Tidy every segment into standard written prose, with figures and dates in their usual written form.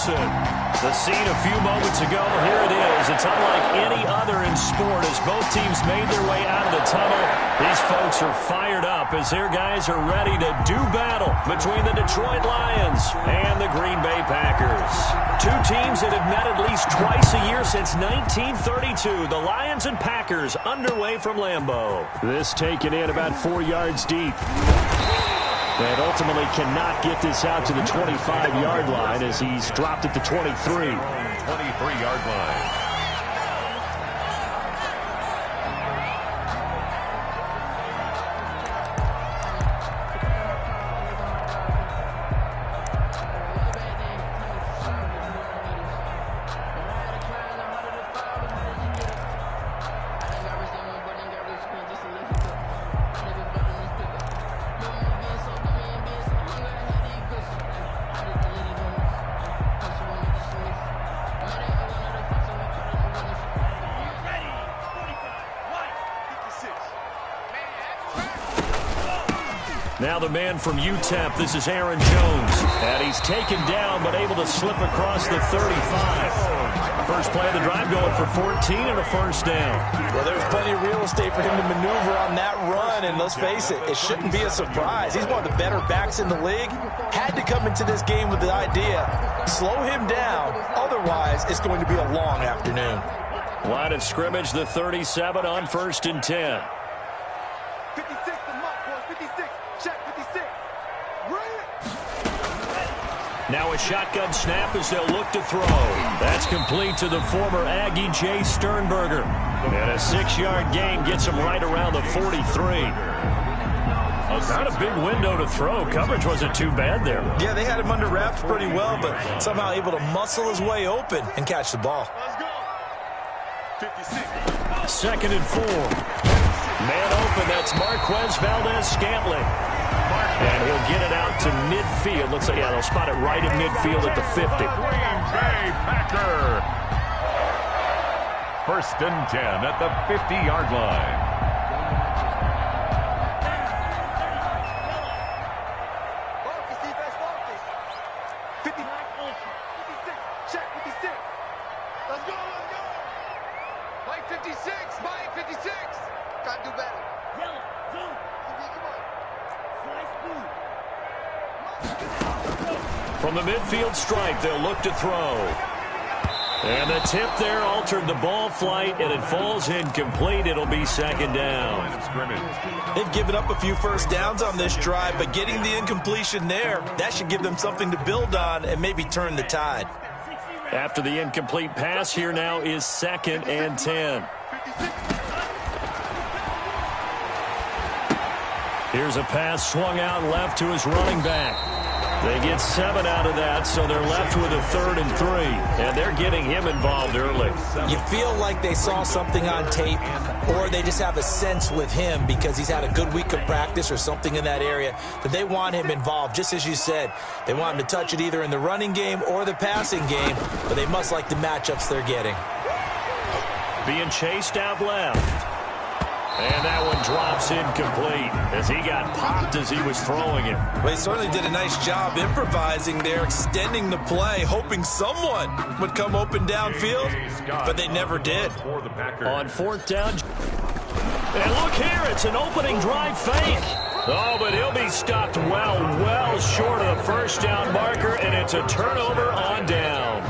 Wilson. The scene a few moments ago, here it is. It's unlike any other in sport as both teams made their way out of the tunnel. These folks are fired up as their guys are ready to do battle between the Detroit Lions and the Green Bay Packers. Two teams that have met at least twice a year since 1932. The Lions and Packers underway from Lambeau. This taken in about 4 yards deep. And ultimately cannot get this out to the 25-yard line as he's dropped at the 23. 23-yard line. Now the man from UTEP, this is Aaron Jones. And he's taken down but able to slip across the 35. First play of the drive going for 14 and a first down. Well, there's plenty of real estate for him to maneuver on that run, and let's face it, it shouldn't be a surprise. He's one of the better backs in the league. Had to come into this game with the idea, slow him down, otherwise it's going to be a long afternoon. Line of scrimmage, the 37 on 1st and 10. 56, the mark, boys, 56. Check 56. Now a shotgun snap as they'll look to throw. That's complete to the former Aggie, Jay Sternberger. And a 6-yard gain gets him right around the 43. Not a big window to throw. Coverage wasn't too bad there. Yeah, they had him under wraps pretty well, but somehow able to muscle his way open and catch the ball. Let's go. 56. 2nd and 4. Man open, that's Marquez Valdez-Scantling. And he'll get it out to midfield. Looks like, yeah, they'll spot it right in midfield at the 50. Green Bay Packer. 1st and 10 at the 50-yard line. Focus, defense, focus. 56. Check 56. Let's go, let's go. Mike 56, Mike 56. Gotta do better. Yellow, zoom. Come on. From the midfield stripe, they'll look to throw. And the tip there altered the ball flight, and it falls incomplete. It'll be 2nd down. They've given up a few first downs on this drive, but getting the incompletion there, that should give them something to build on and maybe turn the tide. After the incomplete pass, here now is 2nd and 10. Here's a pass swung out left to his running back. They get 7 out of that, so they're left with a 3rd and 3. And they're getting him involved early. You feel like they saw something on tape, or they just have a sense with him because he's had a good week of practice or something in that area that they want him involved. Just as you said, they want him to touch it either in the running game or the passing game, but they must like the matchups they're getting. Being chased out left. And that one drops incomplete as he got popped as he was throwing it. Well, he certainly did a nice job improvising there, extending the play, hoping someone would come open downfield, but they never did. On 4th down. And look here, it's an opening drive fake. Oh, but he'll be stopped well short of the first down marker, and it's a turnover on downs.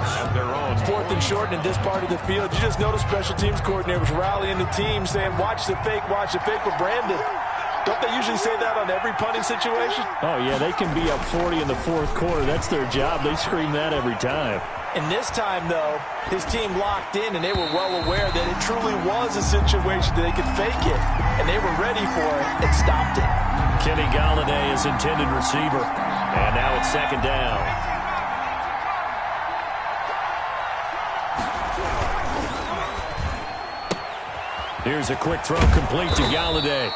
4th and short in this part of the field. You just noticed special teams coordinators rallying the team saying, watch the fake with Brandon. Don't they usually say that on every punting situation? Oh, yeah, they can be up 40 in the 4th quarter. That's their job. They scream that every time. And this time, though, his team locked in, and they were well aware that it truly was a situation that they could fake it, and they were ready for it and stopped it. Kenny Galladay is intended receiver, and now it's 2nd down. Here's a quick throw complete to Galladay.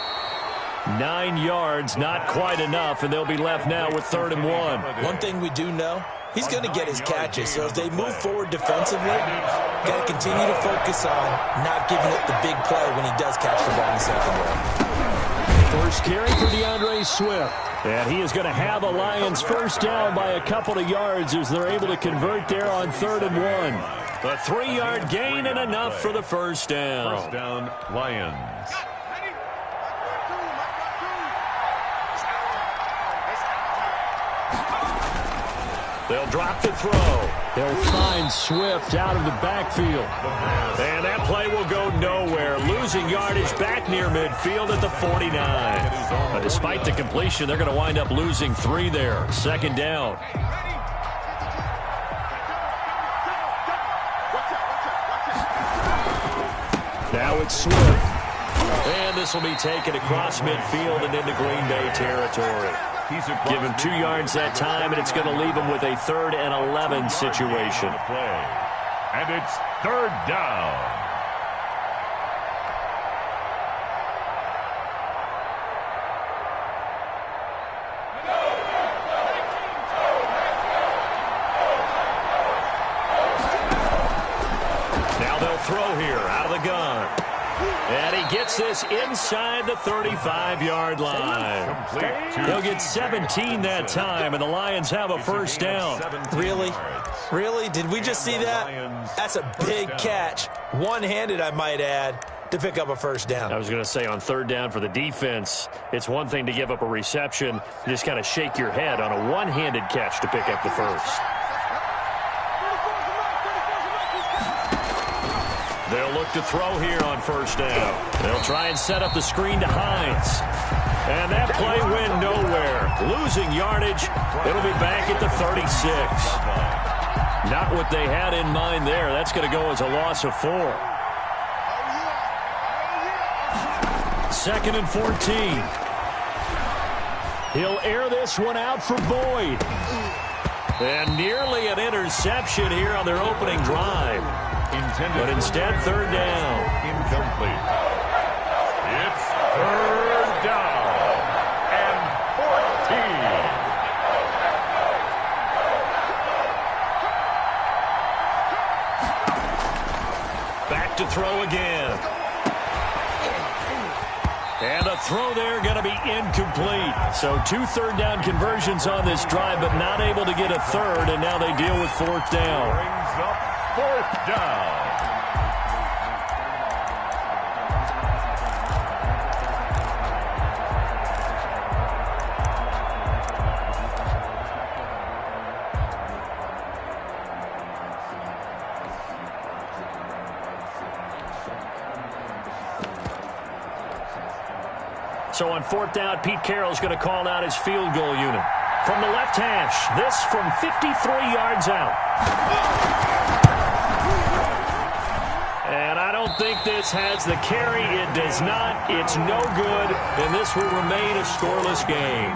9 yards, not quite enough, and they'll be left now with 3rd and 1. One thing we do know, he's going to get his catches. So if they move forward defensively, got to continue to focus on not giving up the big play when he does catch the ball in the secondary. First carry for DeAndre Swift. And he is going to have a Lions first down by a couple of yards as they're able to convert there on 3rd and 1. A 3-yard gain and enough for the first down. First down, Lions. They'll drop the throw. They'll find Swift out of the backfield. And that play will go nowhere. Losing yardage back near midfield at the 49. But despite the completion, they're going to wind up losing 3 there. Second down. Now it's Swift. And this will be taken across midfield and into Green Bay territory. Give him 2 yards that time, and it's going to leave him with a 3rd and 11 situation. And it's 3rd down. Now they'll throw here out of the gun. And he gets this inside the 35-yard line. He'll get 17 that time, and the Lions have a first down. Really? Really? Did we just see that? That's a big catch. One-handed, I might add, to pick up a first down. I was going to say on 3rd down for the defense, it's one thing to give up a reception. You just kind of shake your head on a one-handed catch to pick up the first. They'll look to throw here on first down. They'll try and set up the screen to Hines. And that play went nowhere. Losing yardage. It'll be back at the 36. Not what they had in mind there. That's going to go as a loss of 4. 2nd and 14. He'll air this one out for Boyd. And nearly an interception here on their opening drive. But instead, 3rd down. Incomplete. It's 3rd down and 14. Back to throw again. And a throw there going to be incomplete. So 2 3rd down conversions on this drive, but not able to get a 3rd, and now they deal with 4th down. Brings up 4th down. So on 4th down, Pete Carroll's going to call out his field goal unit. From the left hash, this from 53 yards out. And I don't think this has the carry. It does not. It's no good. And this will remain a scoreless game.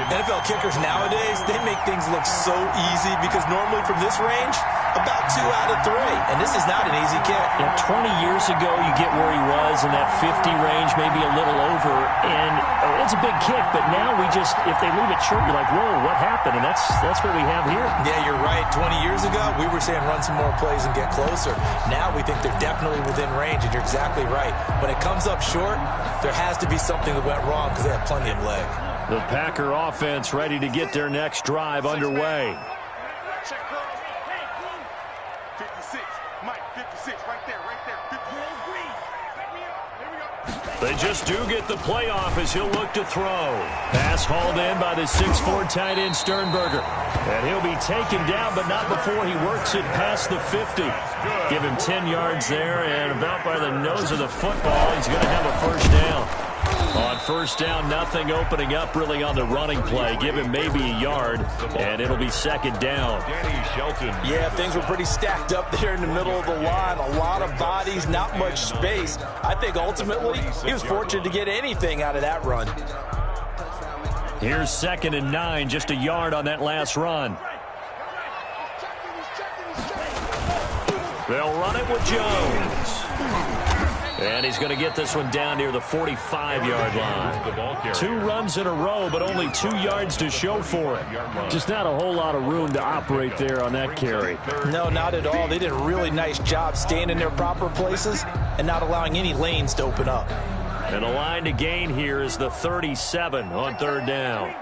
NFL kickers nowadays, they make things look so easy because normally from this range, about 2 out of 3. And this is not an easy kick. Yeah, 20 years ago, you get where he was in that 50 range, maybe a little over. And it's a big kick, but now we just, if they leave it short, you're like, whoa, what happened? And that's what we have here. Yeah, you're right. 20 years ago, we were saying run some more plays and get closer. Now we think they're definitely within range, and you're exactly right. When it comes up short, there has to be something that went wrong because they have plenty of leg. The Packer offense ready to get their next drive underway. 56, Mike, 56, right there, 50. They just do get the playoff as he'll look to throw. Pass hauled in by the 6'4" tight end Sternberger. And he'll be taken down, but not before he works it past the 50. Give him 10 yards there, and about by the nose of the football, he's going to have a first down. On first down, nothing opening up really on the running play. Give him maybe a yard, and it'll be 2nd down. Danny Shelton. Yeah, things were pretty stacked up there in the middle of the line. A lot of bodies, not much space. I think ultimately he was fortunate to get anything out of that run. Here's 2nd and 9, just a yard on that last run. They'll run it with Jones. And he's going to get this one down near the 45-yard line. 2 runs in a row, but only 2 yards to show for it. Just not a whole lot of room to operate there on that carry. No, not at all. They did a really nice job staying in their proper places and not allowing any lanes to open up. And the line to gain here is the 37 on third down.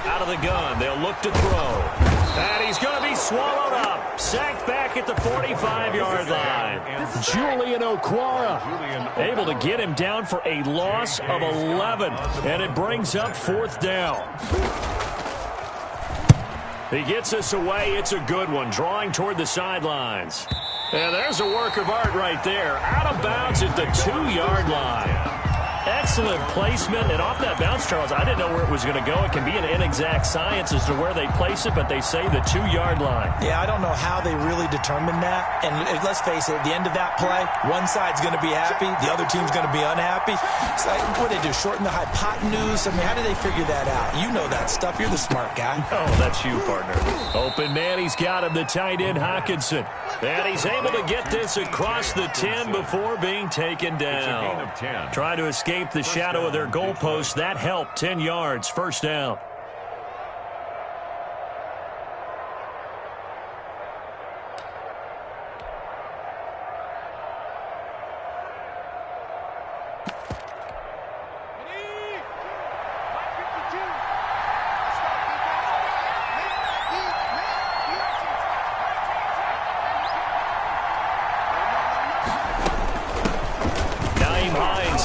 Out of the gun, they'll look to throw. And he's going to be swallowed up. Sacked back at the 45-yard line. Julian Okwara able to get him down for a loss of 11. And it brings up fourth down. He gets us away. It's a good one, drawing toward the sidelines. And there's a work of art right there. Out of bounds at the 2-yard line. Excellent placement, and off that bounce, Charles, I didn't know where it was going to go. It can be an inexact science as to where they place it, but they say the 2-yard line. Yeah, I don't know how they really determine that. And let's face it, at the end of that play, one side's going to be happy, the other team's going to be unhappy. It's like, what do they do, shorten the hypotenuse? I mean, how do they figure that out? You know that stuff. You're the smart guy. Oh, that's you, partner. Open man, he's got him, the tight end, Hawkinson. And he's able to get this across the 10 before being taken down. It's a gain of 10. Trying to escape the shadow of their goalpost. That helped. 10 yards, first down.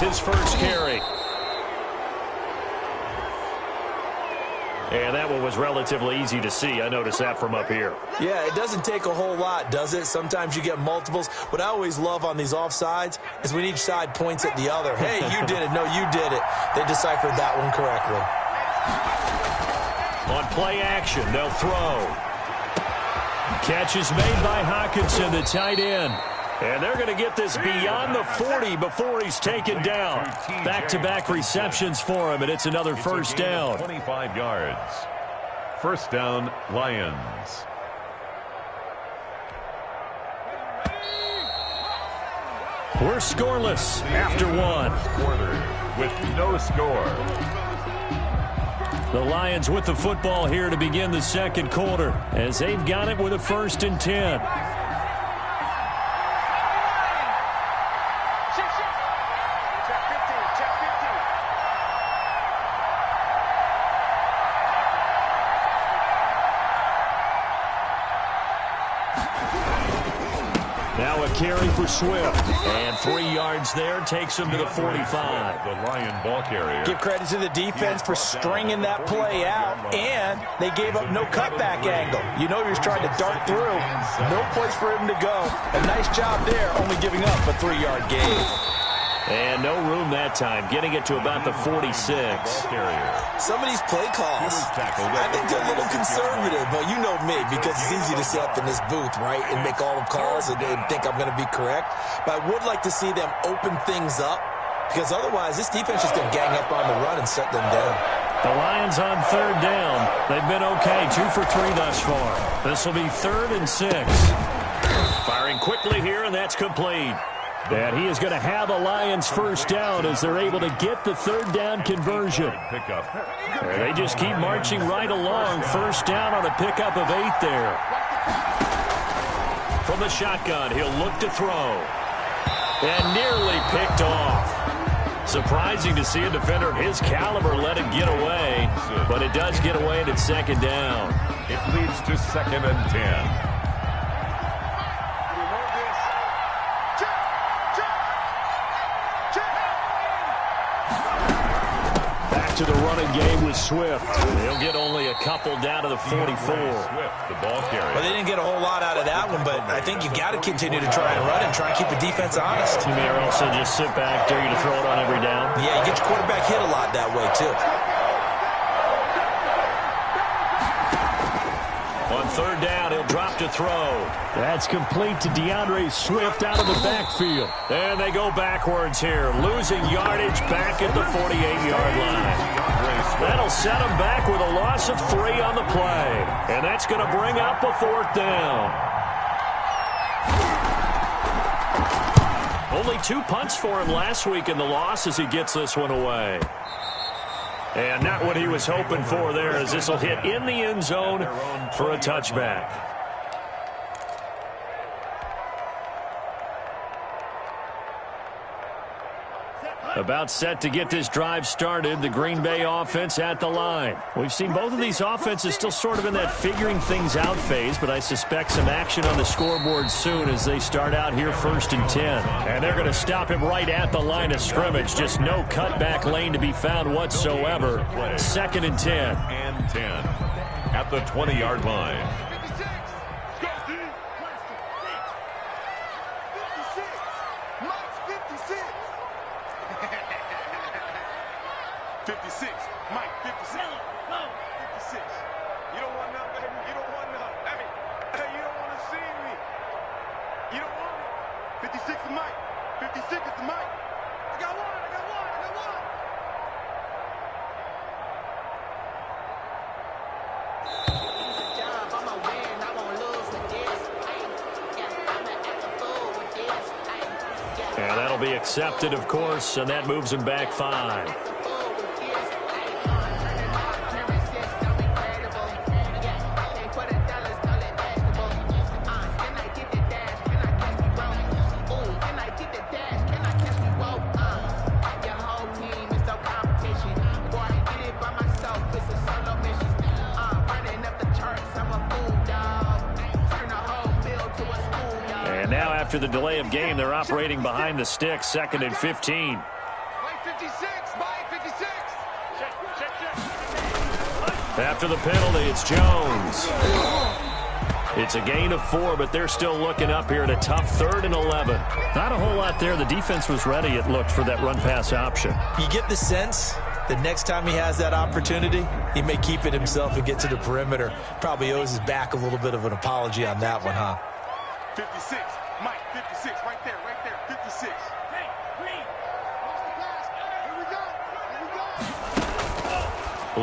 His first carry. And that one was relatively easy to see. I noticed that from up here. Yeah, it doesn't take a whole lot, does it? Sometimes you get multiples. What I always love on these offsides is when each side points at the other. Hey, you did it. No, you did it. They deciphered that one correctly. On play action, they'll throw. Catch is made by Hawkinson, the tight end. And they're going to get this beyond the 40 before he's taken down. Back-to-back receptions for him, and it's another first down. 25 yards. First down, Lions. We're scoreless after one. Quarter with no score. The Lions with the football here to begin the second quarter as they've got it with a 1st and 10. Now a carry for Swift. And 3 yards there takes him to the 45. The Lion ball carrier. Give credit to the defense for stringing that play out, and they gave up no cutback angle. You know he was trying to dart through. No place for him to go. A nice job there, only giving up a 3-yard gain. And no room that time, getting it to about the 46. Some of these play calls, I think they're a little conservative, but you know me, because it's easy to sit up in this booth, right, and make all the calls and think I'm going to be correct. But I would like to see them open things up, because otherwise this defense is going to gang up on the run and shut them down. The Lions on third down. They've been okay, 2 for 3 thus far. This will be 3rd and 6. Firing quickly here, and that's complete. And he is going to have a Lions first down as they're able to get the 3rd down conversion. And they just keep marching right along. First down on a pickup of 8 there. From the shotgun, he'll look to throw. And nearly picked off. Surprising to see a defender of his caliber let it get away. But it does get away, and it's 2nd down. It leads to 2nd and 10. To the running game with Swift. They'll get only a couple down to the 44. Swift, the ball carrier. Well, they didn't get a whole lot out of that one, but I think you got to continue to try and run and try and keep the defense honest. You may also just sit back, dare you to throw it on every down. Yeah, you get your quarterback hit a lot that way, too. On 3rd down, he'll drop to throw. That's complete to DeAndre Swift out of the backfield. And they go backwards here, losing yardage back at the 48-yard line. That'll set them back with a loss of 3 on the play. And that's going to bring up a 4th down. Only 2 punts for him last week in the loss as he gets this one away. And not what he was hoping for there, as this will hit in the end zone for a touchback. About set to get this drive started, the Green Bay offense at the line. We've seen both of these offenses still sort of in that figuring things out phase, but I suspect some action on the scoreboard soon as they start out here 1st and 10. And they're going to stop him right at the line of scrimmage. Just no cutback lane to be found whatsoever. 2nd and 10. And 10 at the 20-yard line. 56, Mike, 56. 56. You don't want none, baby. You don't want none. Hey, you don't want to see me. You don't want it. 56 is Mike. 56 is the Mike. I got one. I got one. I got one. And that'll be accepted, of course, and that moves him back 5. Now, after the delay of game, they're operating behind the sticks, 2nd and 15. Mike 56, Mike 56. Check. After the penalty, it's Jones. It's a gain of 4, but they're still looking up here at a tough 3rd and 11. Not a whole lot there. The defense was ready, it looked, for that run-pass option. You get the sense that next time he has that opportunity, he may keep it himself and get to the perimeter. Probably owes his back a little bit of an apology on that one, huh? 56. Mike, 56, right there, 56. Hey, Green. Here we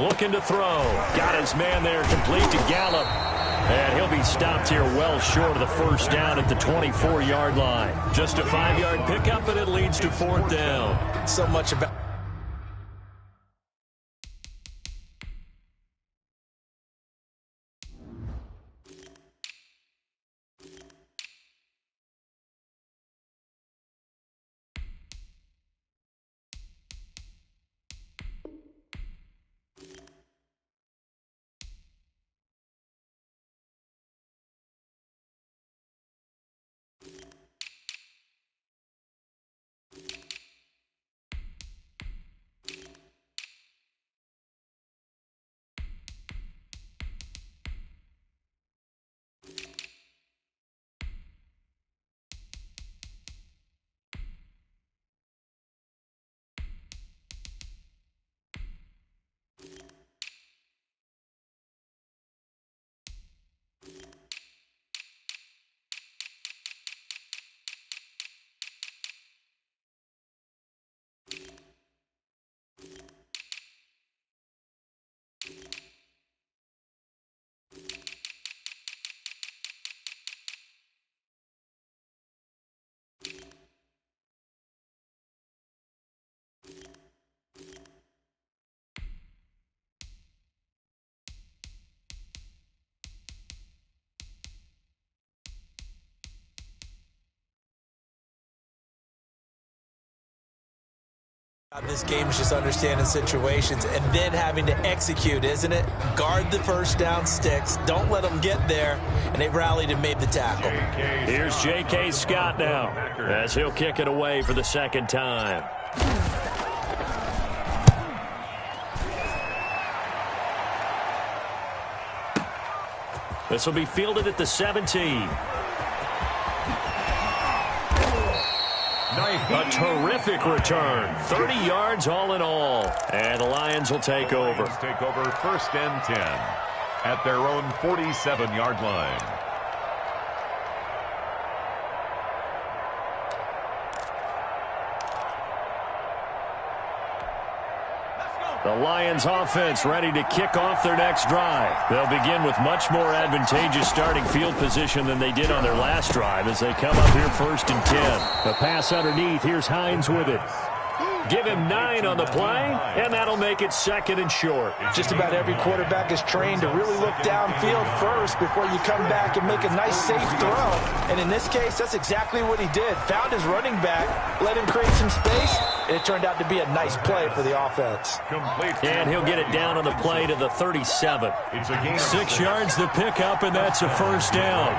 go. Looking to throw. Got his man there, complete to Gallup. And he'll be stopped here well short of the first down at the 24-yard line. Just a 5-yard pickup, and it leads to 4th down. So much about... This game is just understanding situations and then having to execute, isn't it? Guard the first down sticks. Don't let them get there. And they rallied and made the tackle. Here's J.K. Scott now as he'll kick it away for the 2nd time. This will be fielded at the 17. A terrific return. 30 yards all in all. And the Lions will take over. Lions take over 1st and 10 at their own 47-yard line. The Lions offense ready to kick off their next drive. They'll begin with much more advantageous starting field position than they did on their last drive as they come up here 1st and 10. The pass underneath. Here's Hines with it. Give him 9 on the play, and that'll make it 2nd and short. Just about every quarterback is trained to really look downfield first before you come back and make a nice, safe throw. And in this case, that's exactly what he did. Found his running back, let him create some space, and it turned out to be a nice play for the offense. And he'll get it down on the play to the 37. 6 yards the pickup, and that's a first down.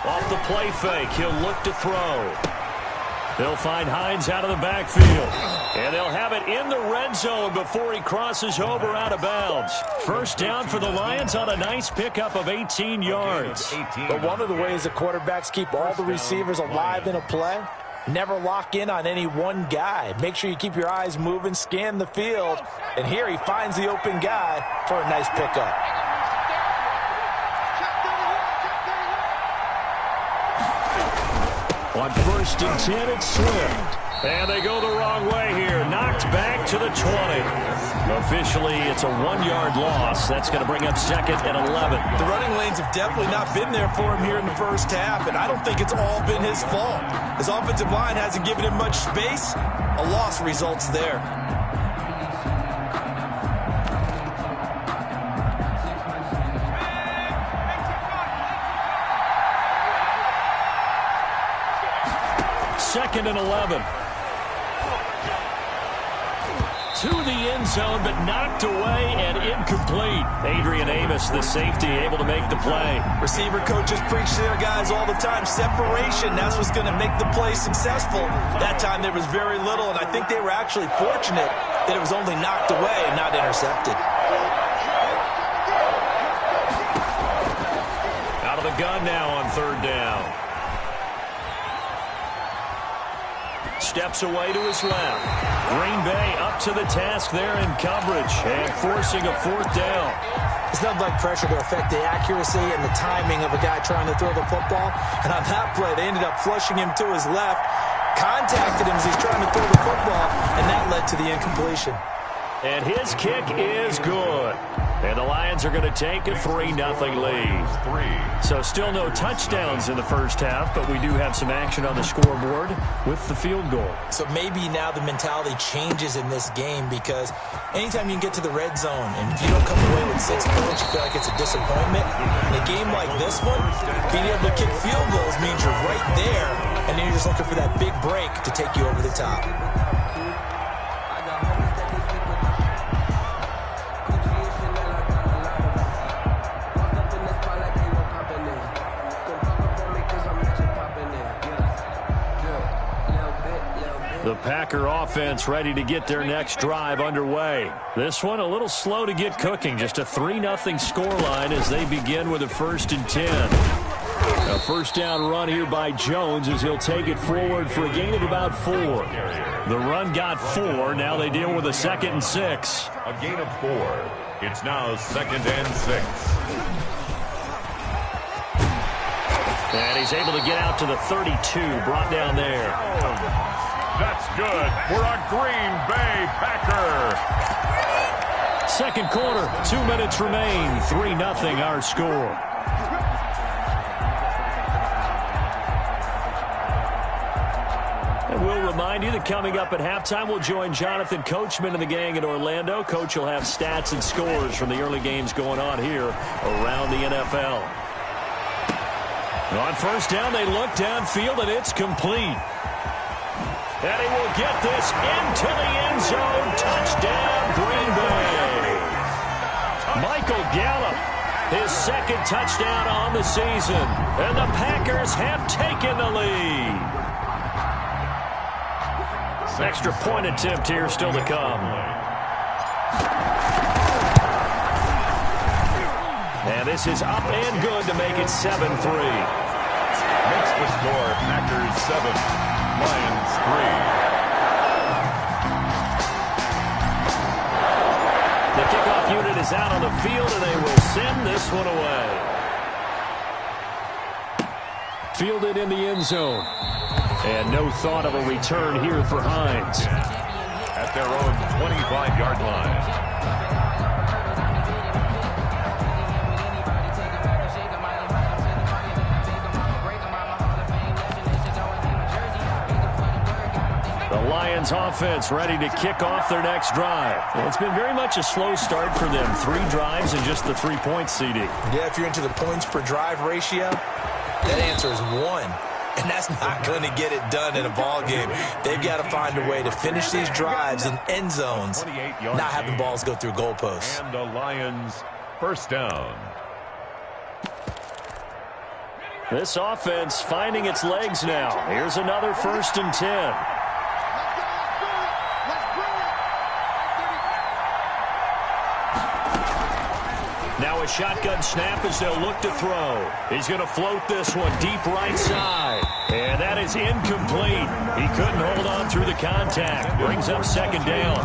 Off the play fake, he'll look to throw. They'll find Hines out of the backfield. And they'll have it in the red zone before he crosses over out of bounds. First down for the Lions on a nice pickup of 18 yards. But one of the ways the quarterbacks keep all the receivers alive in a play, never lock in on any one guy. Make sure you keep your eyes moving, scan the field. And here he finds the open guy for a nice pickup. On 1st and 10, it's Swift. And they go the wrong way here. Knocked back to the 20. Officially, it's a 1-yard loss. That's going to bring up 2nd and 11. The running lanes have definitely not been there for him here in the first half, and I don't think it's all been his fault. His offensive line hasn't given him much space. A loss results there. Second and 11. To the end zone, but knocked away and incomplete. Adrian Amos, the safety, able to make the play. Receiver coaches preach to their guys all the time. Separation, that's what's going to make the play successful. That time there was very little, and I think they were actually fortunate that it was only knocked away and not intercepted. Out of the gun now on 3rd down. Steps away to his left. Green Bay up to the task there in coverage and forcing a 4th down. It's not like pressure to affect the accuracy and the timing of a guy trying to throw the football. And on that play, they ended up flushing him to his left, contacted him as he's trying to throw the football, and that led to the incompletion. And his kick is good. And the Lions are going to take a 3-0 lead. So still no touchdowns in the first half, but we do have some action on the scoreboard with the field goal. So maybe now the mentality changes in this game, because anytime you can get to the red zone and if you don't come away with 6 points, you feel like it's a disappointment. In a game like this one, being able to kick field goals means you're right there, and then you're just looking for that big break to take you over the top. The Packer offense ready to get their next drive underway. This one a little slow to get cooking. Just a 3-0 scoreline as they begin with a 1st and 10. A first down run here by Jones as he'll take it forward for a gain of about 4. The run got 4. Now they deal with a 2nd and 6. A gain of 4. It's now 2nd and 6. And he's able to get out to the 32. Brought down there. That's good for a Green Bay Packer. Second quarter, 2 minutes remain. 3-0 our score. And we'll remind you that coming up at halftime, we'll join Jonathan Coachman and the gang in Orlando. Coach will have stats and scores from the early games going on here around the NFL. On first down, they look downfield, and it's complete. And he will get this into the end zone. Touchdown, Green Bay. Michael Gallup, his 2nd touchdown on the season. And the Packers have taken the lead. Extra point attempt here still to come. And this is up and good to make it 7-3. Makes the score Packers 7. Lions 3. The kickoff unit is out on the field, and they will send this one away. Fielded in the end zone. And no thought of a return here for Hines. At their own 25-yard line. Lions offense ready to kick off their next drive. It's been very much a slow start for them. 3 drives and just the 3 points, CD. Yeah, if you're into the points per drive ratio, that answer is 1. And that's not going to get it done in a ball game. They've got to find a way to finish these drives in end zones, not having balls go through goalposts. And the Lions first down. This offense finding its legs now. Here's another 1st and 10. Now a shotgun snap as they'll look to throw. He's going to float this one deep right side. And that is incomplete. He couldn't hold on through the contact. Brings up 2nd down.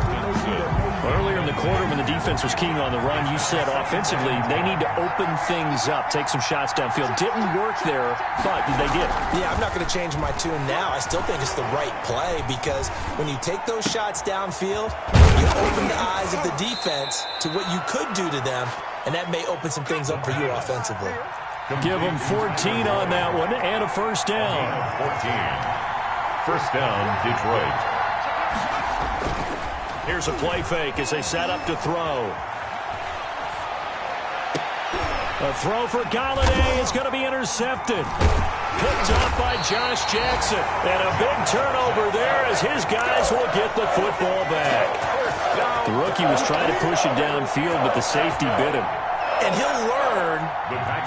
Earlier in the quarter when the defense was keying on the run, you said offensively they need to open things up, take some shots downfield. Didn't work there, but they did. Yeah, I'm not going to change my tune now. I still think it's the right play because when you take those shots downfield, you open the eyes of the defense to what you could do to them, and that may open some things up for you offensively. Give them 14 on that one and a 1st down. 14. 1st down, Detroit. Here's a play fake as they set up to throw. A throw for Galladay is going to be intercepted. Picked up by Josh Jackson. And a big turnover there as his guys will get the football back. The rookie was trying to push it downfield, but the safety bit him. And he'll learn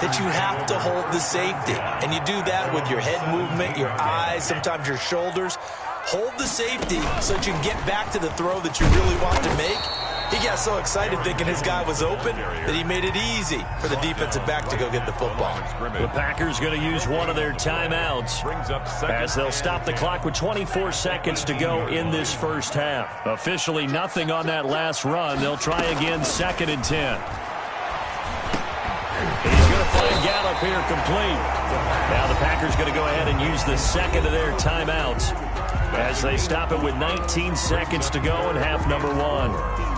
that you have to hold the safety. And you do that with your head movement, your eyes, sometimes your shoulders. Hold the safety so that you can get back to the throw that you really want to make. He got so excited thinking his guy was open that he made it easy for the defensive back to go get the football. The Packers going to use one of their timeouts as they'll stop the clock with 24 seconds to go in this first half. Officially nothing on that last run. They'll try again 2nd and 10. He's going to find Gallup here complete. Now the Packers going to go ahead and use the 2nd of their timeouts as they stop it with 19 seconds to go in half number 1.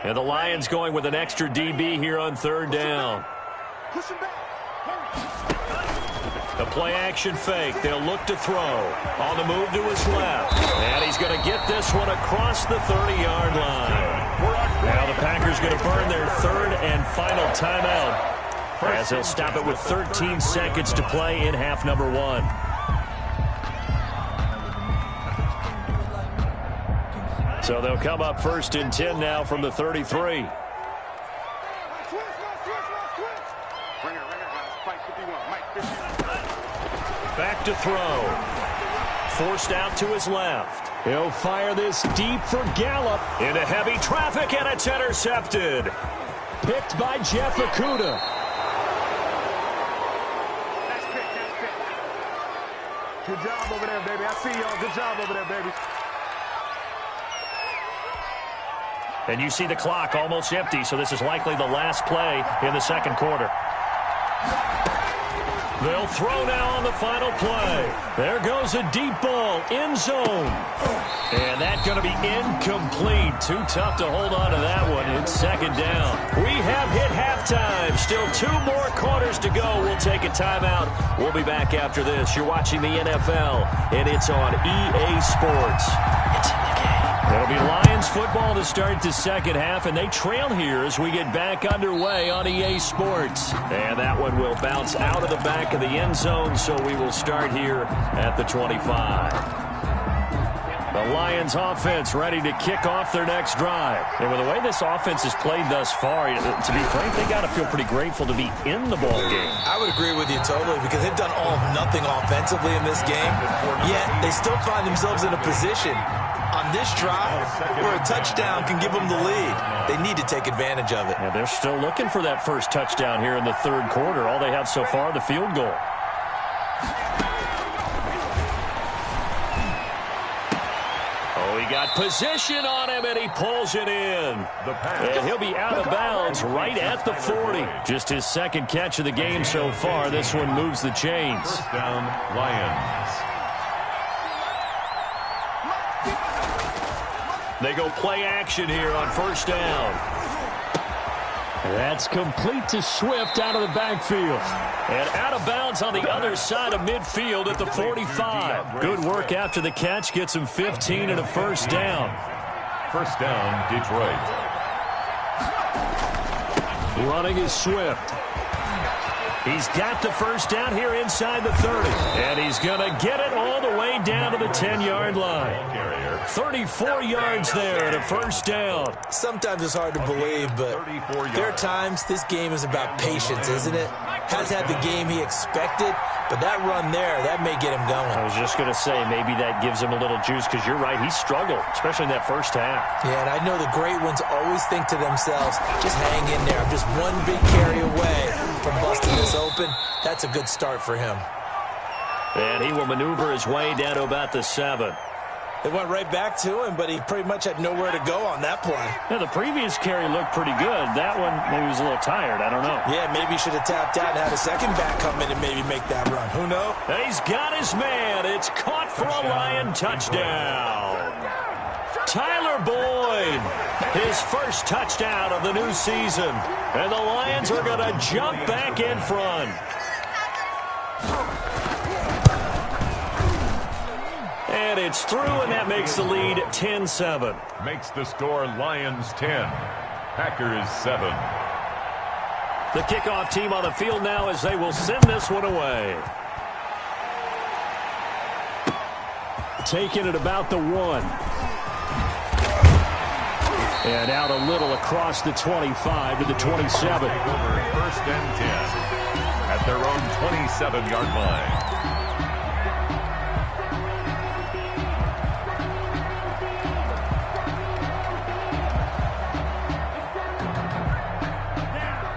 And the Lions going with an extra DB here on 3rd down. The play action fake. They'll look to throw. On the move to his left. And he's going to get this one across the 30-yard line. Now the Packers going to burn their 3rd and final timeout as they'll stop it with 13 seconds to play in half number 1. So they'll come up 1st and 10 now from the 33. Back to throw. Forced out to his left. He'll fire this deep for Gallup. Into heavy traffic, and it's intercepted. Picked by Jeff Okudah. Good job over there, baby. I see y'all. Good job over there, baby. And you see the clock almost empty, so this is likely the last play in the 2nd quarter. They'll throw now on the final play. There goes a deep ball, end zone. And that's going to be incomplete. Too tough to hold on to that one. It's 2nd down. We have hit halftime. Still 2 more quarters to go. We'll take a timeout. We'll be back after this. You're watching the NFL, and it's on EA Sports. It's in the game. It'll be Lions football to start the 2nd half, and they trail here as we get back underway on EA Sports. And that one will bounce out of the back of the end zone, so we will start here at the 25. The Lions offense ready to kick off their next drive. And with the way this offense has played thus far, to be frank, they got to feel pretty grateful to be in the ball game. I would agree with you totally because they've done all of nothing offensively in this game, yet they still find themselves in a position on this drive where a touchdown can give them the lead. They need to take advantage of it. Yeah, they're still looking for that first touchdown here in the 3rd quarter. All they have so far, the field goal. Oh, he got position on him, and he pulls it in. And he'll be out of bounds right at the 40. Just his 2nd catch of the game so far. This one moves the chains. First down, Lions. They go play action here on first down. That's complete to Swift out of the backfield. And out of bounds on the other side of midfield at the 45. Good work after the catch. Gets him 15 and a first down. First down, Detroit. Running is Swift. He's got the first down here inside the 30. And he's going to get it all the way down to the 10-yard line. 34 yards there and a first down. Sometimes it's hard to believe, but there are times this game is about patience, isn't it? Has had the game he expected, but that run there, that may get him going. I was just going to say, maybe that gives him a little juice, because you're right, he struggled, especially in that first half. Yeah, and I know the great ones always think to themselves, just hang in there. I'm just one big carry away from busting this open. That's a good start for him. And he will maneuver his way down to about the 7. They went right back to him, but he pretty much had nowhere to go on that play. Yeah, the previous carry looked pretty good. That one, maybe he was a little tired. I don't know. Yeah, maybe he should have tapped out and had a second back come in and maybe make that run. Who knows? And he's got his man. It's caught for a Lion touchdown. Tyler Boyd, his first touchdown of the new season. And the Lions are going to jump back in front. And it's through, and that makes the lead 10-7. Makes the score Lions 10, Packers 7. The kickoff team on the field now as they will send this one away. Taking it about the 1. And out a little across the 25 to the 27. First and 10 at their own 27-yard line.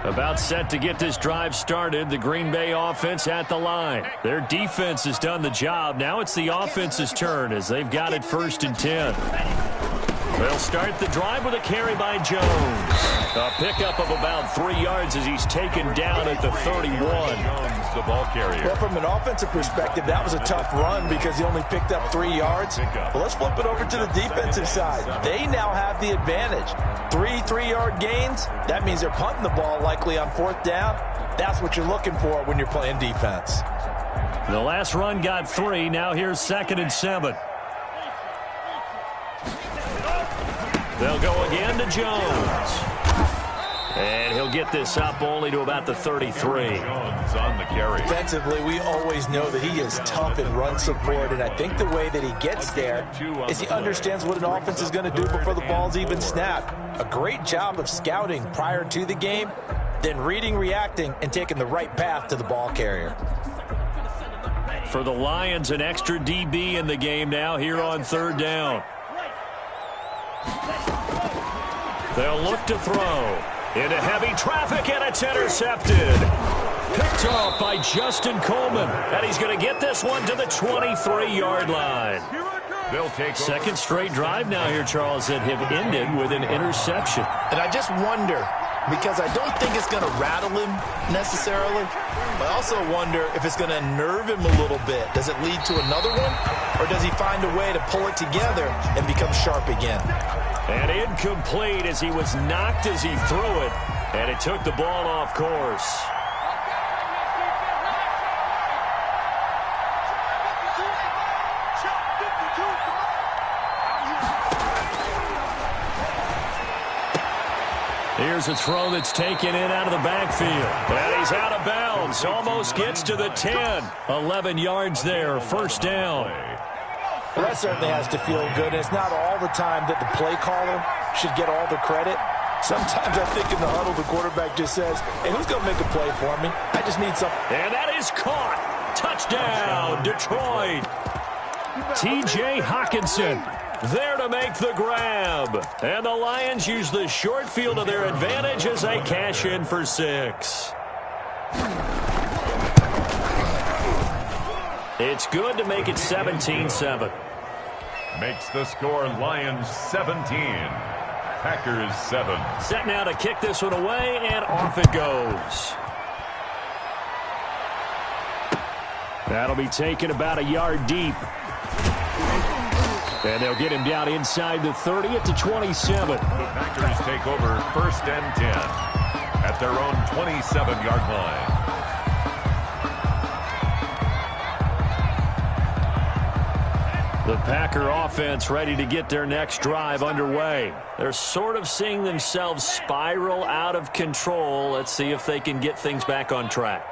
About set to get this drive started. The Green Bay offense at the line. Their defense has done the job. Now it's the offense's turn as they've got it first and 10. They'll start the drive with a carry by Jones. A pickup of about 3 yards as he's taken down at the 31. Jones, the ball carrier. Well, from an offensive perspective, that was a tough run because he only picked up 3 yards. Well, let's flip it over to the defensive side. They now have the advantage. 3-3-yard gains, that means they're punting the ball likely on fourth down. That's what you're looking for when you're playing defense. The last run got 3. Now here's 2nd and 7. They'll go again to Jones. And he'll get this up only to about the 33. Jones on the carry. Defensively, we always know that he is tough in run support, and I think the way that he gets there is he understands what an offense is going to do before the ball's even snapped. A great job of scouting prior to the game, then reading, reacting, and taking the right path to the ball carrier. For the Lions, an extra DB in the game now here on third down. They'll look to throw. Into heavy traffic, and it's intercepted. Picked off by Justin Coleman. And he's going to get this one to the 23-yard line. They'll take second straight drive now here, Charles, that have ended with an interception. And I just wonder, because I don't think it's going to rattle him necessarily, but I also wonder if it's going to unnerve him a little bit. Does it lead to another one, or does he find a way to pull it together and become sharp again? And incomplete as he was knocked as he threw it, and it took the ball off course. Here's a throw that's taken in out of the backfield. And he's out of bounds. Almost gets to the 10. 11 yards there. First down. Well, that certainly has to feel good. It's not all the time that the play caller should get all the credit. Sometimes I think in the huddle, the quarterback just says, hey, who's going to make a play for me? I just need something. And that is caught. Touchdown, Detroit. T.J. Hawkinson there to make the grab. And the Lions use the short field to their advantage as they cash in for 6. It's good to make it 17-7. Makes the score Lions 17, Packers 7. Set now to kick this one away, and off it goes. That'll be taken about a yard deep. And they'll get him down inside the 30 at the 27. The Packers take over 1st and 10 at their own 27-yard line. The Packer offense ready to get their next drive underway. They're sort of seeing themselves spiral out of control. Let's see if they can get things back on track.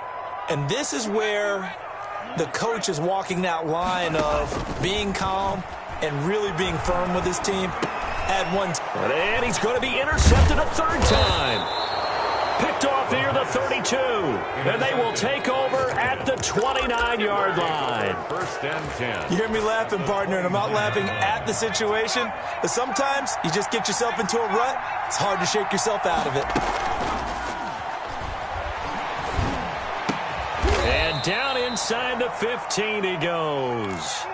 And this is where the coach is walking that line of being calm and really being firm with his team. And he's going to be intercepted a third time. Picked off near the 32. And they will take over at the 29-yard line. 1st and 10. You hear me laughing, partner, and I'm not laughing at the situation. But sometimes you just get yourself into a rut. It's hard to shake yourself out of it. And down inside the 15 he goes.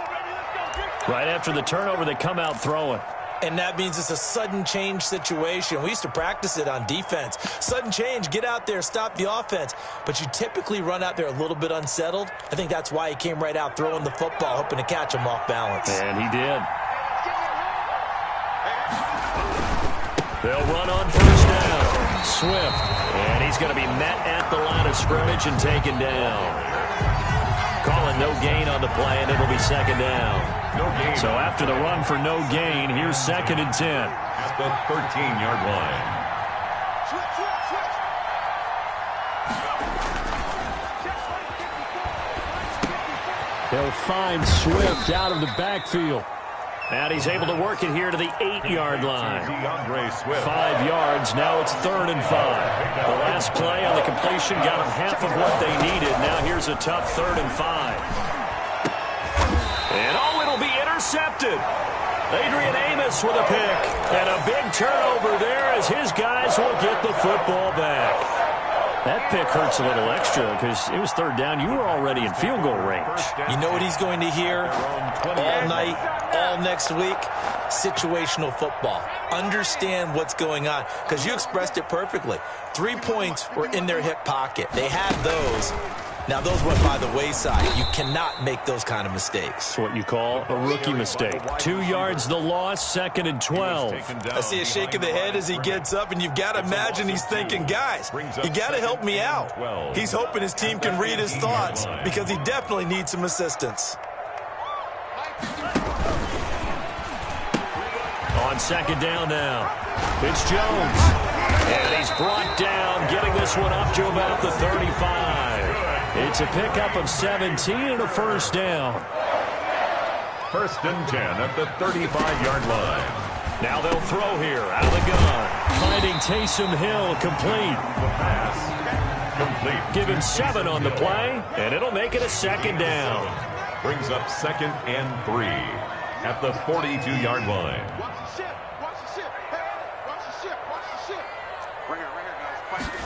Right after the turnover, they come out throwing. And that means it's a sudden change situation. We used to practice it on defense. Sudden change, get out there, stop the offense. But you typically run out there a little bit unsettled. I think that's why he came right out throwing the football, hoping to catch him off balance. And he did. They'll run on 1st down. Swift. And he's going to be met at the line of scrimmage and taken down. Calling no gain on the play, and it'll be 2nd down. No gain. So after the run for no gain, here's 2nd and 10. At the 13-yard line. They'll find Swift out of the backfield. And he's able to work it here to the 8-yard line. 5 yards. Now it's 3rd and 5. The last play on the completion got them half of what they needed. Now here's a tough 3rd and 5. And it'll be intercepted. Adrian Amos with a pick. And a big turnover there as his guys will get the football back. That pick hurts a little extra because it was 3rd down. You were already in field goal range. You know what he's going to hear all night, all next week? Situational football. Understand what's going on because you expressed it perfectly. 3 points were in their hip pocket. They had those. Now, those went by the wayside. You cannot make those kind of mistakes. It's what you call a rookie mistake. 2 yards the loss, 2nd and 12. I see a shake of the head as he gets up, and you've got to imagine he's thinking, guys, you got to help me out. He's hoping his team can read his thoughts because he definitely needs some assistance. On 2nd down now, it's Jones. And he's brought down, getting this one up to about the 35. It's a pickup of 17 and a 1st down. 1st and 10 at the 35-yard line. Now they'll throw here out of the gun. Finding Taysom Hill complete. The pass complete. Give him 7 on the play, and it'll make it a 2nd down. Brings up 2nd and 3 at the 42-yard line. Watch the ship. Watch the ship. Hey, watch the ship. Watch the ship. Right here, guys.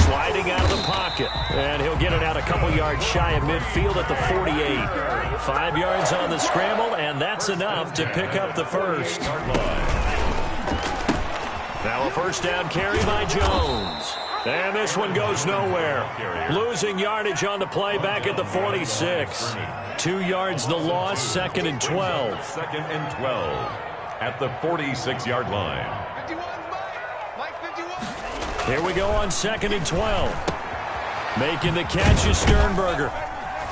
Sliding out of the pocket. And he'll get it out a couple yards shy of midfield at the 48. 5 yards on the scramble, and that's enough to pick up the 1st. Now a 1st down carry by Jones. And this one goes nowhere. Losing yardage on the play back at the 46. 2 yards the loss, 2nd and 12. 2nd and 12 at the 46-yard line. 51, Mike 51. Here we go on 2nd and 12. Making the catch is Sternberger.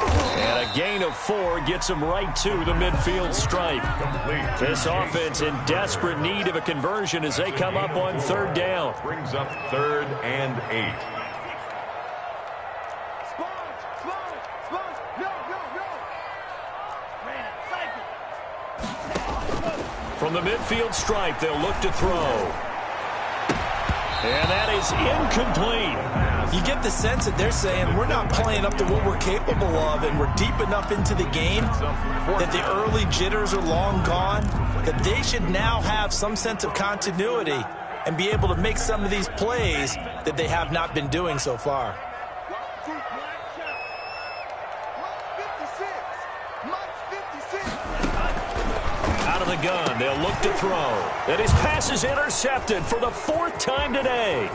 And a gain of 4 gets him right to the midfield stripe. This offense in desperate need of a conversion as they come up on 3rd down. Brings up 3rd and 8. From the midfield stripe, they'll look to throw. And that is incomplete. You get the sense that they're saying we're not playing up to what we're capable of, and we're deep enough into the game that the early jitters are long gone, that they should now have some sense of continuity and be able to make some of these plays that they have not been doing so far. Out of the gun, they'll look to throw. And his pass is intercepted for the 4th time today.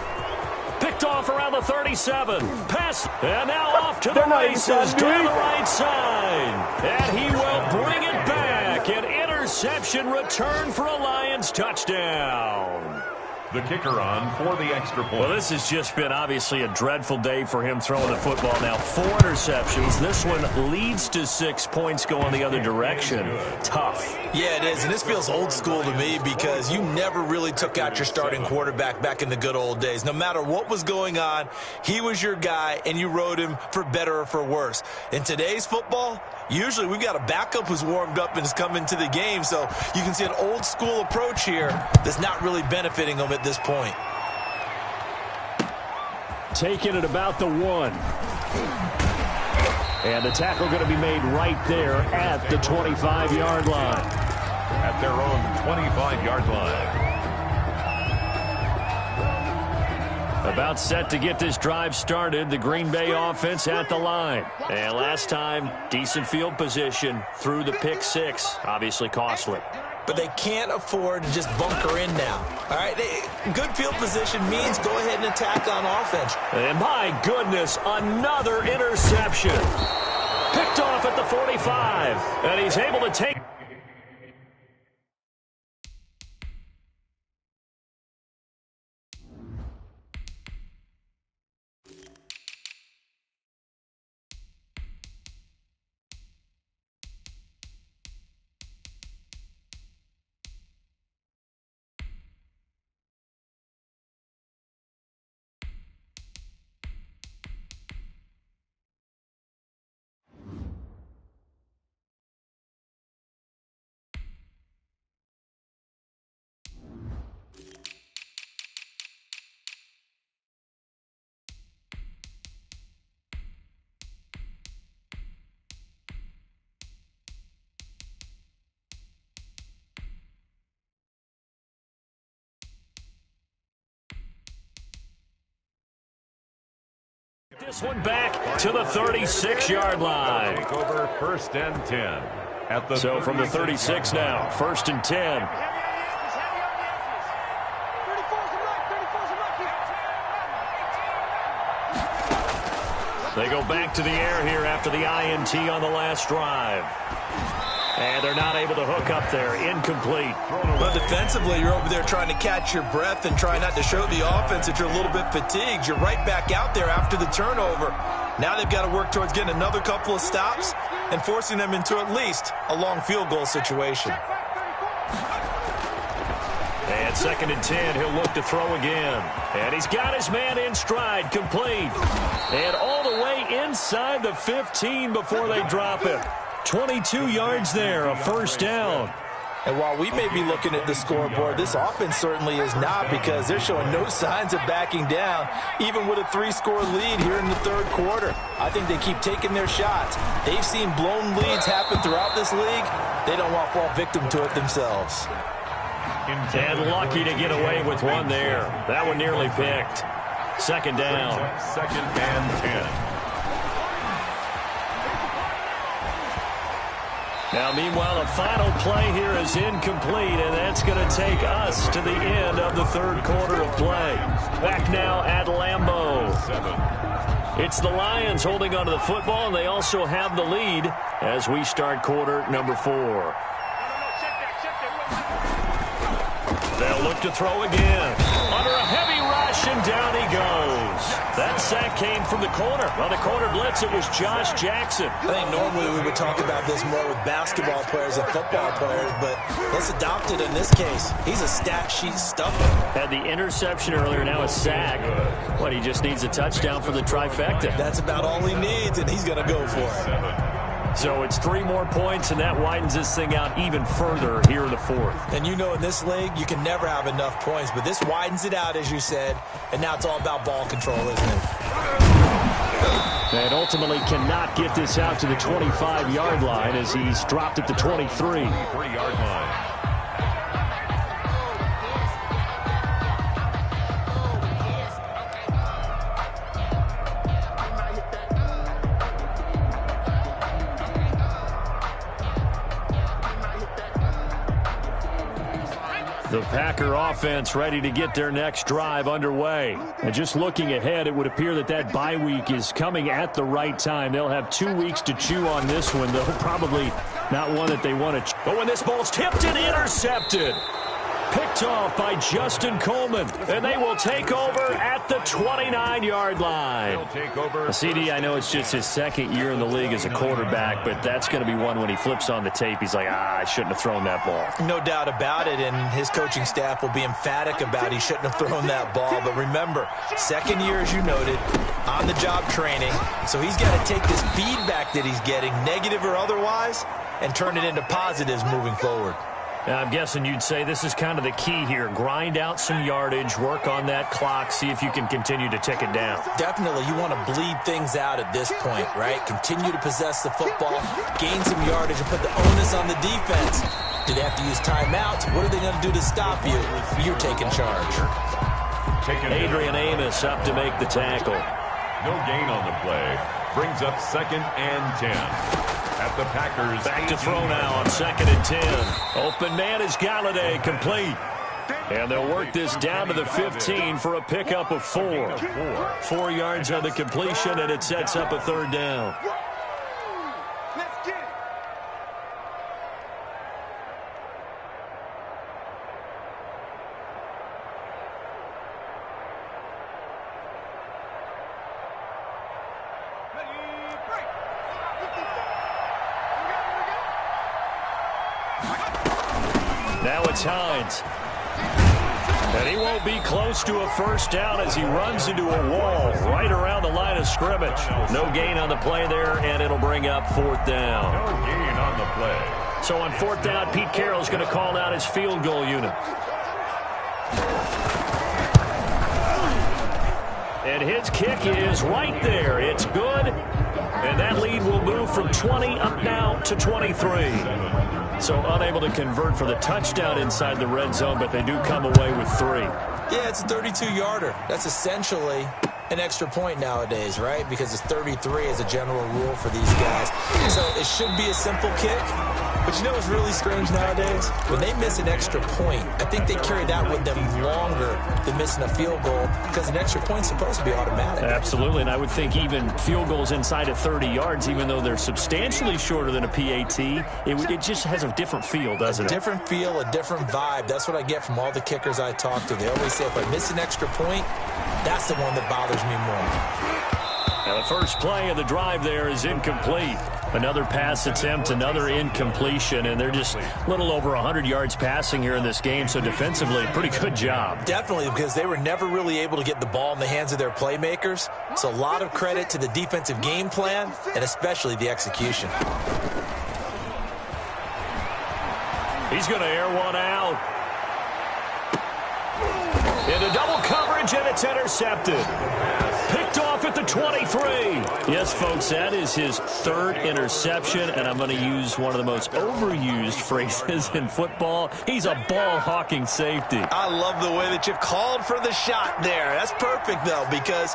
Picked off around the 37. Pass, and now off to the races down the right side. And he will bring it back. An interception return for a Lions touchdown. The kicker on for the extra point. Well, this has just been obviously a dreadful day for him throwing the football. Now 4 interceptions. This one leads to 6 points going the other direction. Tough. Yeah, it is, and this feels old school to me because you never really took out your starting quarterback back in the good old days. No matter what was going on, he was your guy, and you rode him for better or for worse. In today's football, usually we've got a backup who's warmed up and is coming to the game, so you can see an old school approach here that's not really benefiting them at this point. Taking it about the 1. And the tackle going to be made right there at the 25-yard line. At their own 25-yard line. About set to get this drive started. The Green Bay offense at the line. And last time, decent field position through the pick 6. Obviously costly. But they can't afford to just bunker in now. All right, good field position means go ahead and attack on offense. And my goodness, another interception. Picked off at the 45. And he's able to take... This one back to the 36-yard line. Take over 1st and 10. At the so from the 36 now, 1st and 10. They go back to the air here after the INT on the last drive. And they're not able to hook up there. Incomplete. But defensively, you're over there trying to catch your breath and try not to show the offense that you're a little bit fatigued. You're right back out there after the turnover. Now they've got to work towards getting another couple of stops and forcing them into at least a long field goal situation. And 2nd and 10, he'll look to throw again. And he's got his man in stride, complete. And all the way inside the 15 before they drop it. 22 yards there, a 1st down. And while we may be looking at the scoreboard, this offense certainly is not, because they're showing no signs of backing down, even with a 3-score lead here in the 3rd quarter. I think they keep taking their shots. They've seen blown leads happen throughout this league. They don't want to fall victim to it themselves. And lucky to get away with one there. That one nearly picked. 2nd down. 2nd and 10. Now, meanwhile, the final play here is incomplete, and that's going to take us to the end of the 3rd quarter of play. Back now at Lambeau. It's the Lions holding onto the football, and they also have the lead as we start quarter number 4. They'll look to throw again. Under a heavy rush, and down he goes. That sack came from the corner. On the corner blitz, it was Josh Jackson. I think normally we would talk about this more with basketball players and football players, but let's adopt it in this case. He's a stat sheet stuffer. Had the interception earlier, now a sack. What, he just needs a touchdown for the trifecta. That's about all he needs, and he's going to go for it. So it's 3 more points, and that widens this thing out even further here in the 4th. And you know, in this league, you can never have enough points, but this widens it out, as you said, and now it's all about ball control, isn't it? And ultimately cannot get this out to the 25-yard line as he's dropped at the 23. 3-yard line. The Packer offense ready to get their next drive underway. And just looking ahead, it would appear that that bye week is coming at the right time. They'll have 2 weeks to chew on this one, though probably not one that they want to. But when this ball's tipped and intercepted. Picked off by Justin Coleman, and they will take over at the 29-yard line. CD, I know it's just his second year in the league as a quarterback, but that's going to be one when he flips on the tape. He's like, I shouldn't have thrown that ball. No doubt about it, and his coaching staff will be emphatic about he shouldn't have thrown that ball. But remember, second year, as you noted, on-the-job training. So he's got to take this feedback that he's getting, negative or otherwise, and turn it into positives moving forward. I'm guessing you'd say this is kind of the key here. Grind out some yardage, work on that clock, see if you can continue to tick it down. Definitely, you want to bleed things out at this point, right? Continue to possess the football, gain some yardage, and put the onus on the defense. Do they have to use timeouts? What are they going to do to stop you? You're taking charge. Adrian Amos up to make the tackle. No gain on the play. Brings up 2nd and 10. At the Packers. Back to throw now on 2nd and 10. Open man is Galladay, complete. And they'll work this down to the 15 for a pickup of 4. 4 yards on the completion, and it sets up a 3rd down. Let's get it. Now it's Hines. And he won't be close to a 1st down as he runs into a wall right around the line of scrimmage. No gain on the play there, and it'll bring up 4th down. No gain on the play. So on 4th down, Pete Carroll's going to call out his field goal unit. And his kick is right there. It's good. And that lead will move from 20 up now to 23. So unable to convert for the touchdown inside the red zone, but they do come away with 3. Yeah, it's a 32-yarder. That's essentially an extra point nowadays, right? Because it's 33 as a general rule for these guys. So it should be a simple kick. But you know what's really strange nowadays? When they miss an extra point, I think they carry that with them longer than missing a field goal because an extra point's supposed to be automatic. Absolutely, and I would think even field goals inside of 30 yards, even though they're substantially shorter than a PAT, it just has a different feel, doesn't it? A different feel, a different vibe. That's what I get from all the kickers I talk to. They always say if I miss an extra point, that's the one that bothers me more. Now the first play of the drive there is incomplete. Another pass attempt, another incompletion, and they're just a little over 100 yards passing here in this game, so defensively, pretty good job. Definitely, because they were never really able to get the ball in the hands of their playmakers, so a lot of credit to the defensive game plan and especially the execution. He's going to air one out. Into double coverage, and it's intercepted. Picked off at the 23. Yes, folks, that is his 3rd interception, and I'm going to use one of the most overused phrases in football. He's a ball-hawking safety. I love the way that you called for the shot there. That's perfect, though, because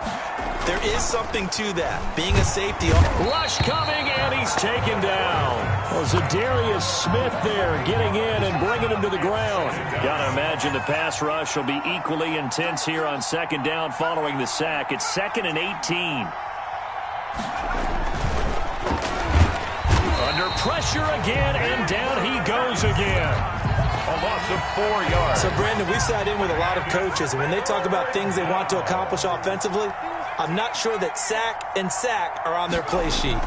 there is something to that. Being a safety. Rush coming, and he's taken down. Well, Zadarius Smith there getting in and bringing him to the ground. Got to imagine the pass rush will be equally intense here on 2nd down following the sack. It's 2nd and 18. Under pressure again, and down he goes again. A loss of 4 yards. So, Brandon, we sat in with a lot of coaches, and when they talk about things they want to accomplish offensively, I'm not sure that sack and sack are on their play sheet.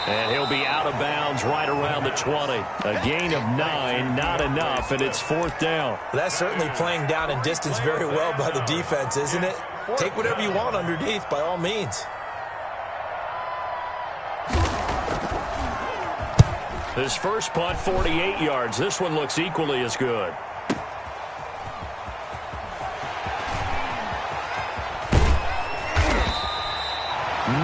And he'll be out of bounds right around the 20. A gain of 9, not enough, and it's 4th down. That's certainly playing down in distance very well by the defense, isn't it? Take whatever you want underneath, by all means. His first punt, 48 yards. This one looks equally as good.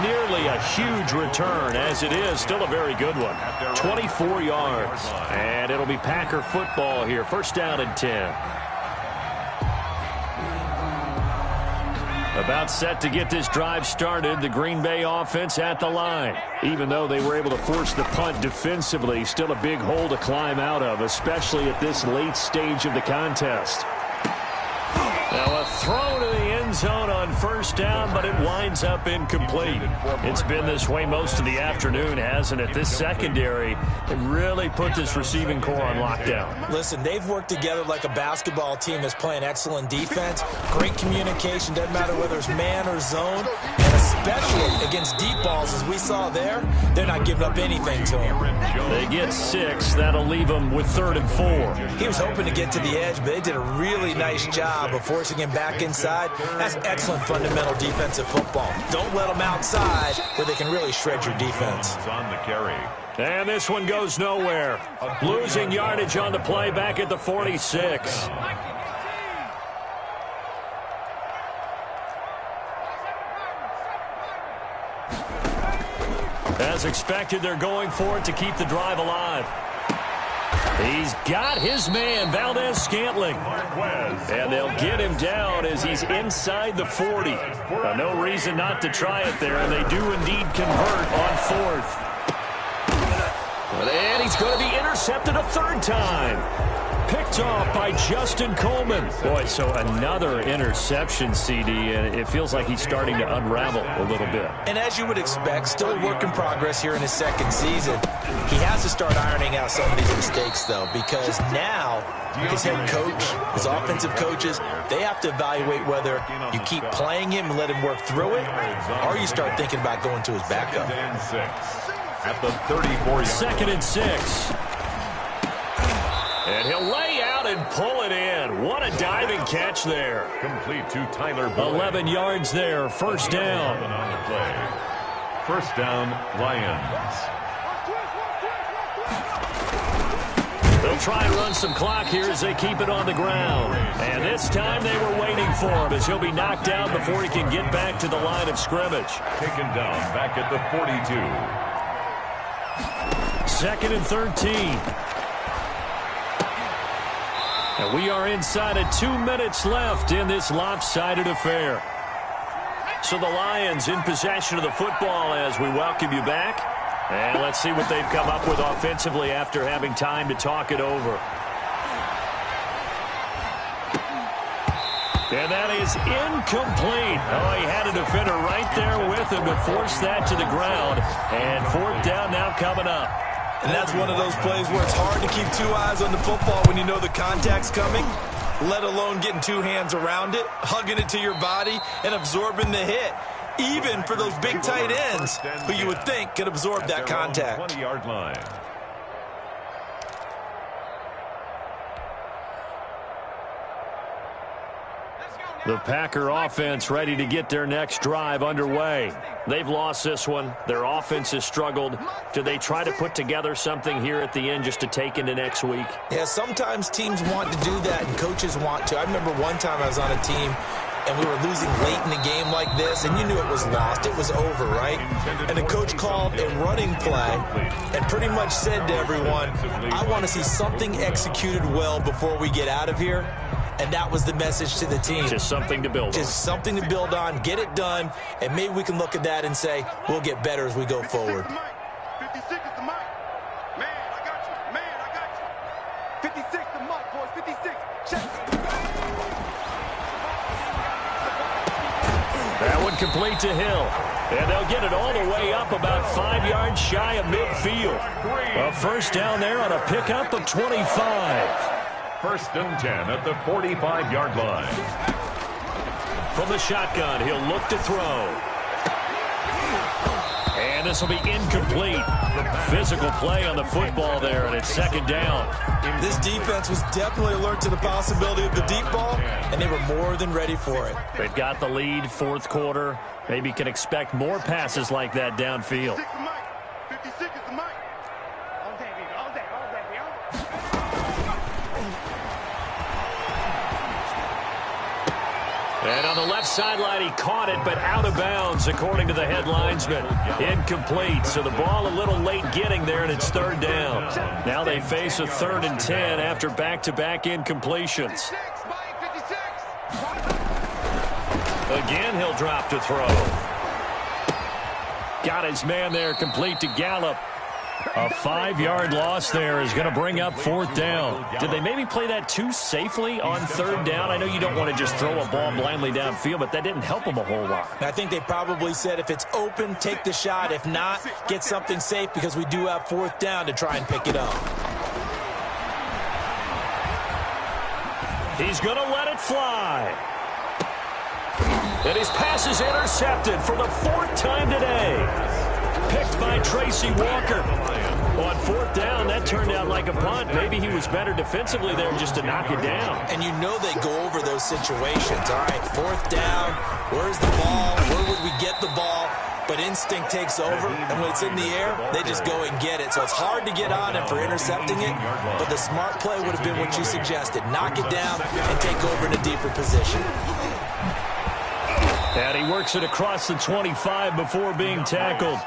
Nearly a huge return, as it is still a very good one. 24 yards, and it'll be Packer football here. 1st down and 10. About set to get this drive started, the Green Bay offense at the line. Even though they were able to force the punt defensively, still a big hole to climb out of, especially at this late stage of the contest. Now a throw to the end zone on first down, but it winds up incomplete. It's been this way most of the afternoon, hasn't it? This secondary really put this receiving core on lockdown. Listen, they've worked together like a basketball team that's playing excellent defense. Great communication, doesn't matter whether it's man or zone. And especially against deep balls, as we saw there, they're not giving up anything to them. They get 6. That'll leave them with 3rd and 4. He was hoping to get to the edge, but they did a really nice job of forcing him back inside. That's excellent fundamental defensive football. Don't let them outside where they can really shred your defense. On the carry. And this one goes nowhere. Losing yardage on the play back at the 46. As expected, they're going for it to keep the drive alive. He's got his man, Valdez-Scantling. And they'll get him down as he's inside the 40. No reason not to try it there, and they do indeed convert on 4th. And he's going to be intercepted a 3rd time. Picked off by Justin Coleman. Boy, so another interception, CD, and it feels like he's starting to unravel a little bit. And as you would expect, still a work in progress here in his 2nd season. He has to start ironing out some of these mistakes, though, because now his head coach, his offensive coaches, they have to evaluate whether you keep playing him and let him work through it, or you start thinking about going to his backup. 2nd and 6 at the 34-yard. 2nd and 6. And he'll lay out and pull it in. What a diving catch there. Complete to Tyler Boyd. 11 yards there. 1st down. On the play. 1st down, Lions. They'll try and run some clock here as they keep it on the ground. And this time they were waiting for him as he'll be knocked down before he can get back to the line of scrimmage. Taken down back at the 42. 2nd and 13. And we are inside of 2 minutes left in this lopsided affair. So the Lions in possession of the football as we welcome you back. And let's see what they've come up with offensively after having time to talk it over. And that is incomplete. Oh, he had a defender right there with him to force that to the ground. And 4th down now coming up. And that's one of those plays where it's hard to keep 2 eyes on the football when you know the contact's coming, let alone getting 2 hands around it, hugging it to your body, and absorbing the hit. Even for those big tight ends who you would think could absorb that contact. 20-yard line. The Packer offense ready to get their next drive underway. They've lost this one. Their offense has struggled. Do they try to put together something here at the end just to take into next week? Yeah, sometimes teams want to do that and coaches want to. I remember one time I was on a team and we were losing late in the game like this, and you knew it was lost. It was over, right? And the coach called a running play and pretty much said to everyone, I want to see something executed well before we get out of here. And that was the message to the team. Just something to build on. Just something to build on, get it done, and maybe we can look at that and say, we'll get better as we go forward. 56 is the mic. Man, I got you. Man, I got you. 56 the mic, boys. 56. Check. That one complete to Hill. And they'll get it all the way up about 5 yards shy of midfield. A 1st down there on a pickup of 25. 1st and 10 at the 45-yard line. From the shotgun, he'll look to throw. And this will be incomplete. Physical play on the football there, and it's 2nd down. This defense was definitely alert to the possibility of the deep ball, and they were more than ready for it. They've got the lead, 4th quarter. Maybe can expect more passes like that downfield. 56 is the mic. All day, baby. All day. All day, baby. And on the left sideline, he caught it, but out of bounds, according to the head linesman. Incomplete, so the ball a little late getting there, and it's 3rd down. Now they face a 3rd and 10 after back-to-back incompletions. Again, he'll drop to throw. Got his man there, complete to Gallup. A 5-yard loss there is going to bring up 4th down. Did they maybe play that too safely on 3rd down? I know you don't want to just throw a ball blindly downfield, but that didn't help them a whole lot. I think they probably said if it's open, take the shot. If not, get something safe because we do have 4th down to try and pick it up. He's going to let it fly. And his pass is intercepted for the 4th time today. Picked by Tracy Walker. On 4th down, that turned out like a punt. Maybe he was better defensively there just to knock it down. And you know they go over those situations. All right, 4th down, where's the ball? Where would we get the ball? But instinct takes over, and when it's in the air, they just go and get it. So it's hard to get on him for intercepting it, but the smart play would have been what you suggested. Knock it down and take over in a deeper position. And he works it across the 25 before being tackled.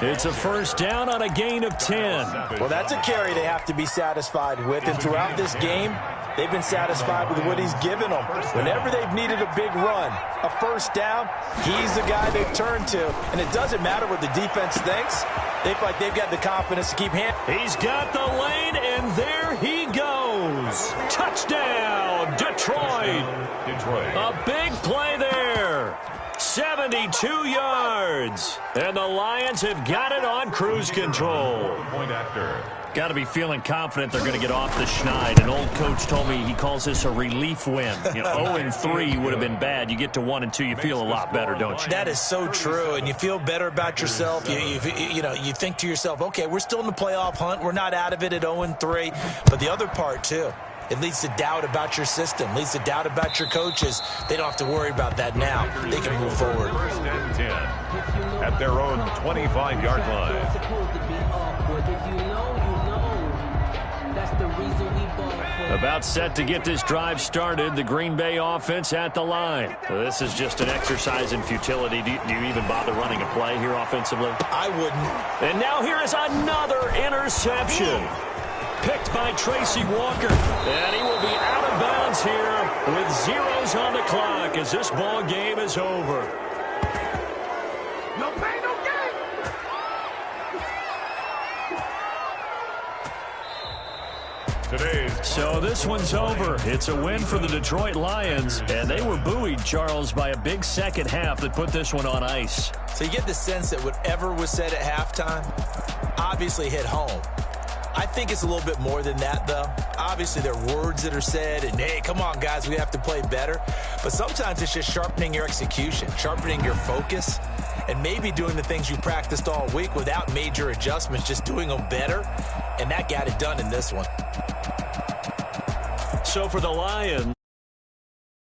It's a 1st down on a gain of 10. Well, that's a carry they have to be satisfied with. And throughout this game, they've been satisfied with what he's given them. Whenever they've needed a big run, a 1st down, he's the guy they've turned to. And it doesn't matter what the defense thinks. They feel like they've got the confidence to keep handling. He's got the lane, and there he goes. Touchdown, Detroit. A big play there. 72 yards. And the Lions have got it on cruise control. Point after. Got to be feeling confident they're going to get off the schneid. An old coach told me he calls this a relief win. 0-3 would have been bad. You get to 1-2, you feel a lot better, don't you? That is so true, and you feel better about yourself. You think to yourself, okay, we're still in the playoff hunt. We're not out of it at 0-3. But the other part, too, it leads to doubt about your system, leads to doubt about your coaches. They don't have to worry about that now. They can move forward. 1st and 10 at their own 25-yard line. About set to get this drive started, the Green Bay offense at the line. This is just an exercise in futility. Do you even bother running a play here offensively? I wouldn't. And now here is another interception. Picked by Tracy Walker. And he will be out of bounds here with zeros on the clock as this ball game is over. No pain, no gain. So this one's over. It's a win for the Detroit Lions, and they were buoyed, Charles, by a big second half that put this one on ice. So you get the sense that whatever was said at halftime obviously hit home. I think it's a little bit more than that, though. Obviously, there are words that are said, and, hey, come on, guys, we have to play better. But sometimes it's just sharpening your execution, sharpening your focus, and maybe doing the things you practiced all week without major adjustments, just doing them better, and that got it done in this one. So for the Lions,